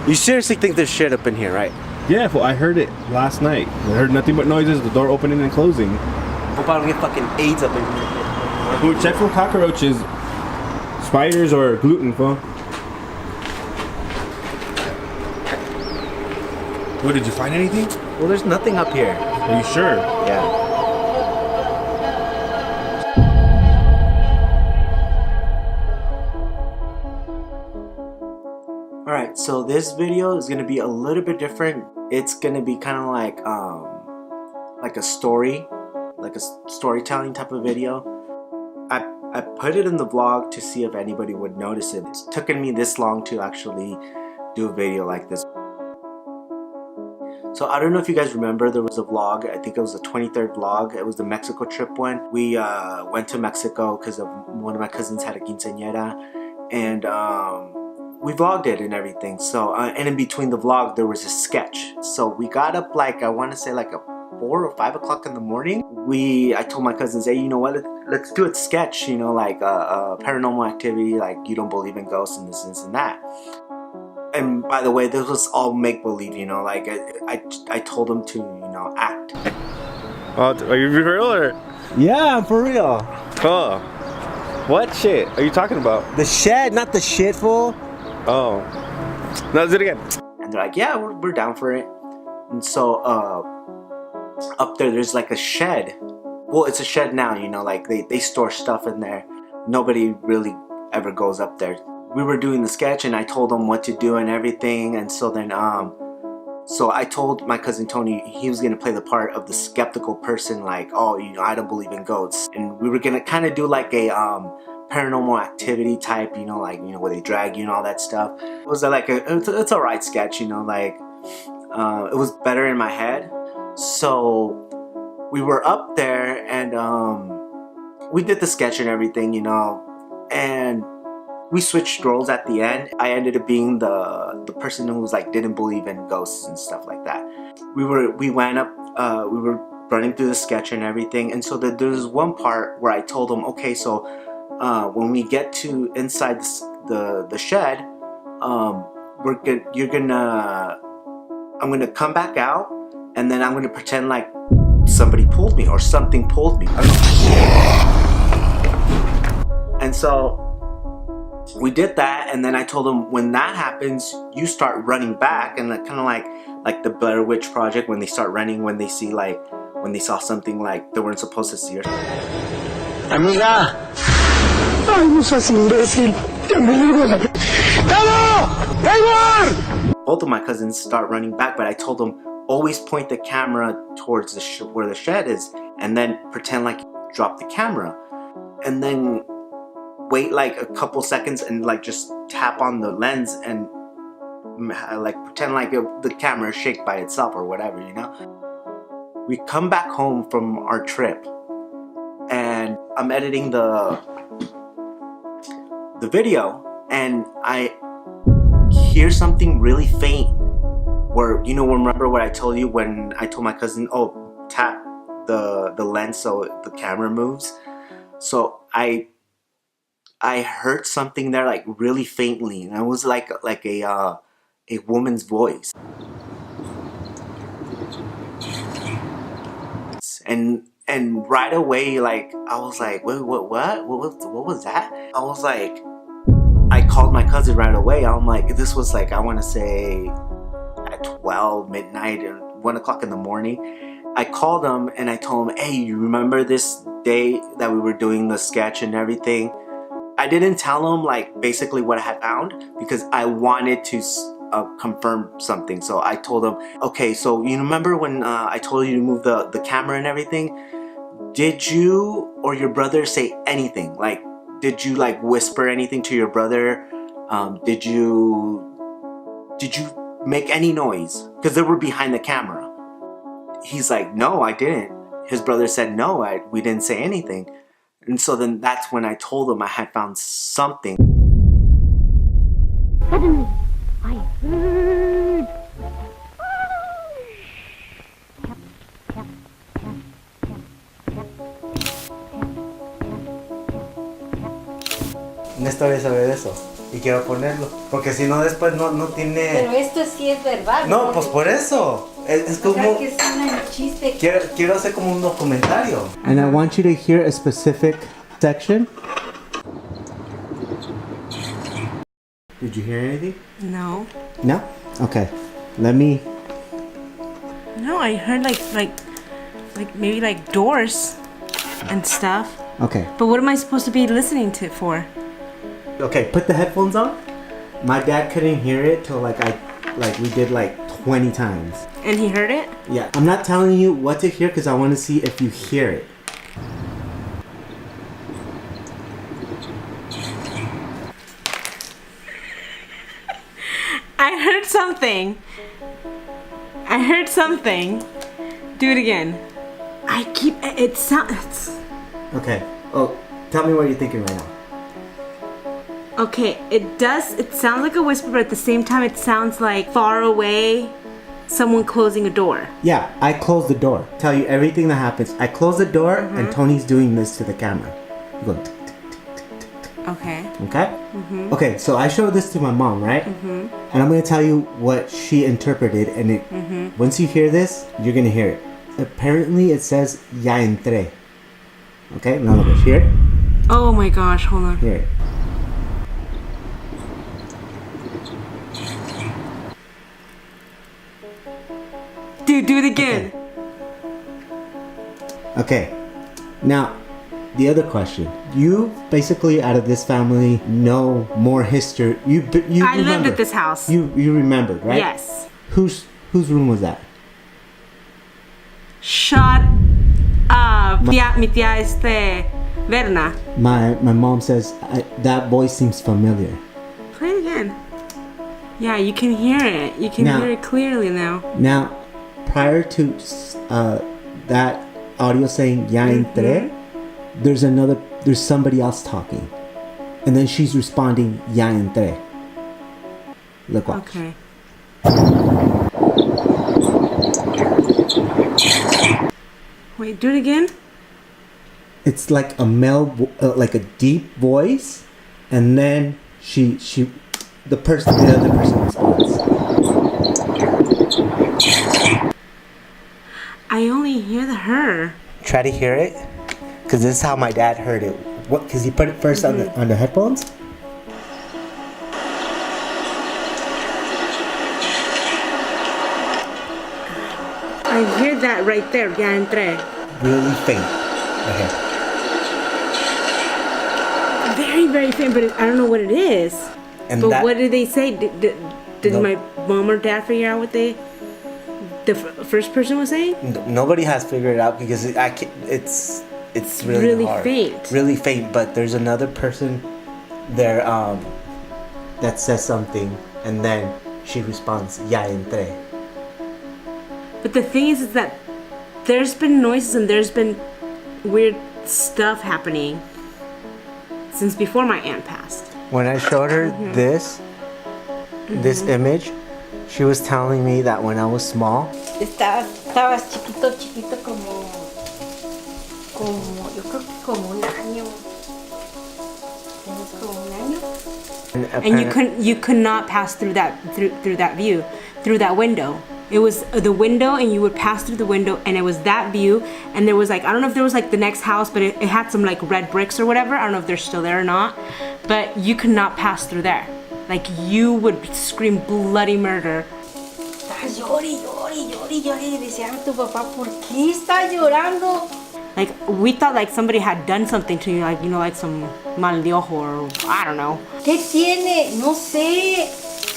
You seriously think there's shit up in here, right? Yeah, well, I heard it last night. I heard nothing but noises, the door opening and closing. Hope I don't get fucking AIDS up in here. Fool, check for cockroaches, spiders, or gluten, fool. What, did you find anything? Well, there's nothing up here. Are you sure? Yeah. Alright, so this video is gonna be a little bit different. It's gonna be kind of like a story, like a storytelling type of video. I put it in the vlog to see if anybody would notice it. It's taken me this long to actually do a video like this. So I don't know if you guys remember, there was a vlog, I think it was the 23rd vlog, it was the Mexico trip one. We went to Mexico because of one of my cousins had a quinceañera, and we vlogged it and everything. So and in between the vlog there was a sketch. So we got up like, I want to say like a 4 or 5 o'clock in the morning. I told my cousins, hey, you know what, let's do a sketch, you know, like a paranormal activity, like you don't believe in ghosts and this and that. And by the way, this was all make-believe, you know, like I told them to, you know, act. Oh, are you for real or? Yeah, I'm for real. Oh. What shit are you talking about? The shed, not the shit, fool. Oh. No, let's do it again. And they're like, yeah, we're down for it. And so up there's like a shed. Well, it's a shed now, you know, like they store stuff in there. Nobody really ever goes up there. We were doing the sketch and I told them what to do and everything, and so then so I told my cousin Tony he was gonna play the part of the skeptical person, like, oh, you know, I don't believe in ghosts, and we were gonna kind of do like a paranormal activity type, you know, like, you know, where they drag you and all that stuff. It was like it's a right sketch, you know, like it was better in my head. So we were up there and we did the sketch and everything, you know, and we switched roles at the end. I ended up being the person who was like didn't believe in ghosts and stuff like that. We went up, we were running through the sketch and everything, and so there was one part where I told them, okay, so when we get to inside the shed, I'm gonna come back out, and then I'm gonna pretend like somebody pulled me or something pulled me. I don't know. And so we did that, and then I told them, when that happens, you start running back, and kind of like the Blair Witch Project, when they start running when they see, like, when they saw something like they weren't supposed to see or something. Amiga, ay, no seas imbécil, te amigo. Both of my cousins start running back, but I told them, always point the camera towards where the shed is, and then pretend like you drop the camera, and then wait like a couple seconds and like just tap on the lens and like pretend like the camera shake by itself or whatever, you know. We come back home from our trip and I'm editing the video, and I hear something really faint where, you know, remember what I told you when I told my cousin, oh, tap the lens so the camera moves. So I heard something there, like really faintly, and it was like a woman's voice. And right away, like, I was like, wait, what was that? I was like, I called my cousin right away. I'm like, this was like, I want to say at 12 midnight and 1 o'clock in the morning. I called him and I told him, hey, you remember this day that we were doing the sketch and everything? I didn't tell him like basically what I had found because I wanted to confirm something. So I told him, okay, so you remember when I told you to move the camera and everything? Did you or your brother say anything? Like, did you like whisper anything to your brother? Did you make any noise? Because they were behind the camera. He's like, no, I didn't. His brother said, no, we didn't say anything. And so then that's when I told him I had found something. Suddenly, I heard. Tap, tap, tap, tap, tap, tap, tap, tap, tap. Néstor sabe de eso. y quiero ponerlo. Porque si no, después no Pero tiene... esto sí es verdad. No, pues por eso. Es O sea, como... que es un chiste. Quiero hacer como un documentario. And I want you to hear a specific section. Did you hear anything? No. No? Okay. Let me... No, I heard like maybe like doors and stuff. Okay. But what am I supposed to be listening to for? Okay, put the headphones on. My dad couldn't hear it till we did like 20 times. And he heard it? Yeah. I'm not telling you what to hear because I want to see if you hear it. I heard something. I heard something. Do it again. It sounds. Okay. Oh, tell me what you're thinking right now. Okay, it sounds like a whisper, but at the same time it sounds like far away, someone closing a door. Yeah, I closed the door. Tell you everything that happens. I close the door and Tony's doing this to the camera. You go, Okay. okay? Okay, so I showed this to my mom, right? And I'm going to tell you what she interpreted. And once you hear this, you're going to hear it. Apparently, it says, ya entré. Okay, now look, hear it? Oh my gosh, hold on. Hear it. Dude, do it again. Okay, now the other question. You basically, out of this family, know more history. You I lived remember. at this house. You remembered, right? Yes. Whose room was that? Shut up. Mi tía Verna. My mom says that voice seems familiar. Play it again. Yeah, you can hear it. You can Now- hear it clearly now. Now, prior to that audio saying "ya entré," there's somebody else talking, and then she's responding "ya entré." Look, watch. Okay. Wait, do it again. It's like a like a deep voice, and then the other person responds. I only hear her. Try to hear it, because this is how my dad heard it. What? Because he put it first on the headphones. I hear that right there. Ya entré. Really faint. Okay. Very, very faint, but I don't know what it is. And But that, what did they say? Did No. my mom or dad figure out what the first person was saying? nobody has figured it out because it's really, Really hard. faint. Really faint. But there's another person there that says something, and then she responds "ya entré." But the thing is that there's been noises and there's been weird stuff happening since before my aunt passed. When I showed her this image, she was telling me that when I was small, Estabas chiquito como yo creo que como un año. Tienes como un año. And you could not pass through that view, through that window. It was the window, and you would pass through the window, and it was that view. And there was like, I don't know if there was like the next house, but it had some like red bricks or whatever. I don't know if they're still there or not, but you could not pass through there. Like you would scream bloody murder. Estás llori. Y decía a tu papá, ¿por qué está llorando? Like we thought like somebody had done something to you, like you know, like some mal de ojo or I don't know. ¿Qué tiene? No sé.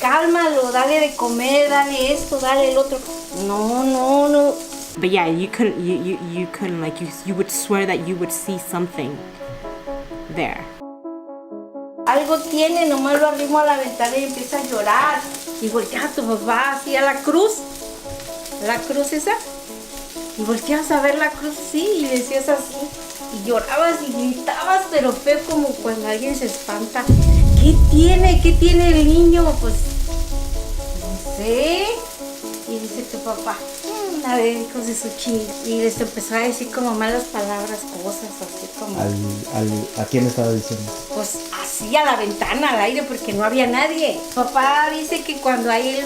Cálmalo, dale de comer, dale esto, dale el otro. No. But yeah, you couldn't like you would swear that you would see something there. Algo tiene, nomás lo arrimo a la ventana y empieza a llorar. Y voltea a tu papá así a la cruz esa. Y volteas a ver la cruz así y le decías así. Y llorabas y gritabas, pero feo como cuando alguien se espanta. ¿Qué tiene? ¿Qué tiene el niño? Pues, no sé. Y dice tu papá, a ver, hijos de su ching. Y les empezó a decir como malas palabras, cosas así como... ¿a quién estaba diciendo? Pues así así a la ventana, al aire, porque no había nadie. Papá dice que cuando hay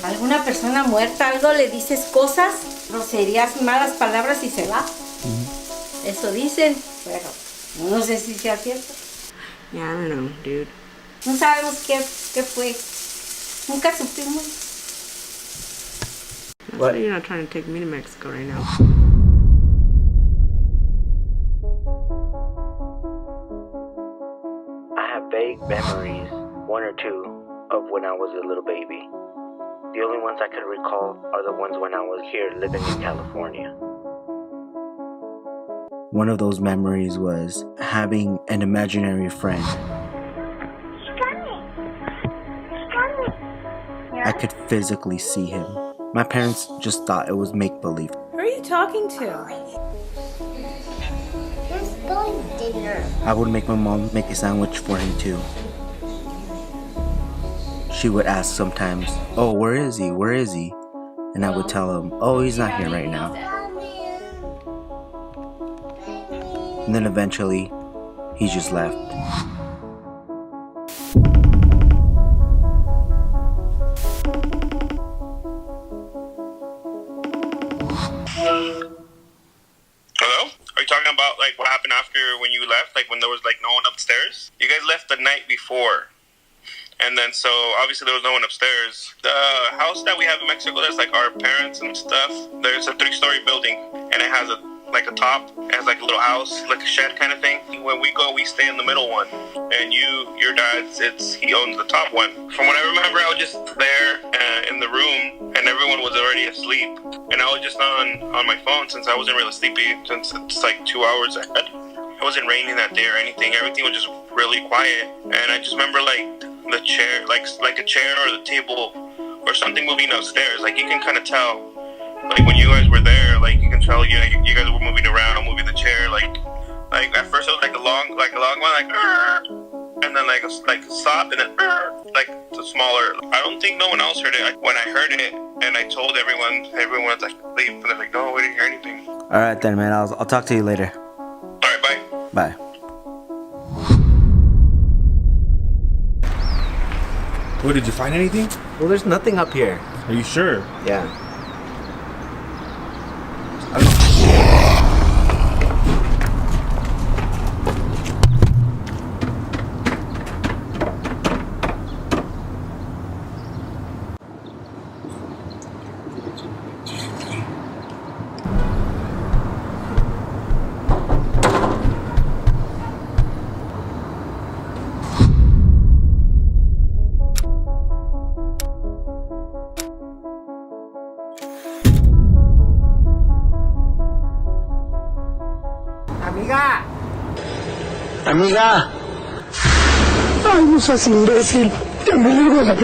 alguna persona muerta, algo le dices cosas, groserías, malas palabras y se va. Eso dicen, pero no sé si sea cierto. Yeah, I don't know, dude. No sabemos qué fue. Nunca supimos. That's why you're not trying to take me to Mexico right now. I have vague memories, one or two, of when I was a little baby. The only ones I can recall are the ones when I was here living in California. One of those memories was having an imaginary friend. I could physically see him. My parents just thought it was make-believe. Who are you talking to? Let's go to dinner. I would make my mom make a sandwich for him too. She would ask sometimes, "Oh, where is he? Where is he?" And I would tell him, "Oh, he's not here right now." And then eventually, he just left. Hello? Are you talking about like what happened after when you left? Like when there was like no one upstairs? You guys left the night before. And then so obviously there was no one upstairs. The house that we have in Mexico, that's like our parents and stuff. There's a 3-story building and it has a top. It has like a little house, like a shed kind of thing. When we go, we stay in the middle one. And your dad's, he owns the top one. From what I remember, I was just there in the room and everyone was already asleep. And I was just on my phone since I wasn't really sleepy since it's like 2 hours ahead. It wasn't raining that day or anything. Everything was just really quiet. And I just remember like the chair, like a chair or the table or something moving upstairs. Like you can kind of tell. Like when you guys were there, like you can tell you guys were moving around, moving the chair. Like at first it was like a long one, like and then like a stop, and then like the smaller. I don't think no one else heard it. When I heard it and I told everyone was like leave, and they're like, no, we didn't hear anything. All right then, man. I'll talk to you later. All right, bye. Bye. What, did you find anything? Well, there's nothing up here. Are you sure? Yeah. Amiga. Ay, no seas imbécil. Ya me llevo la...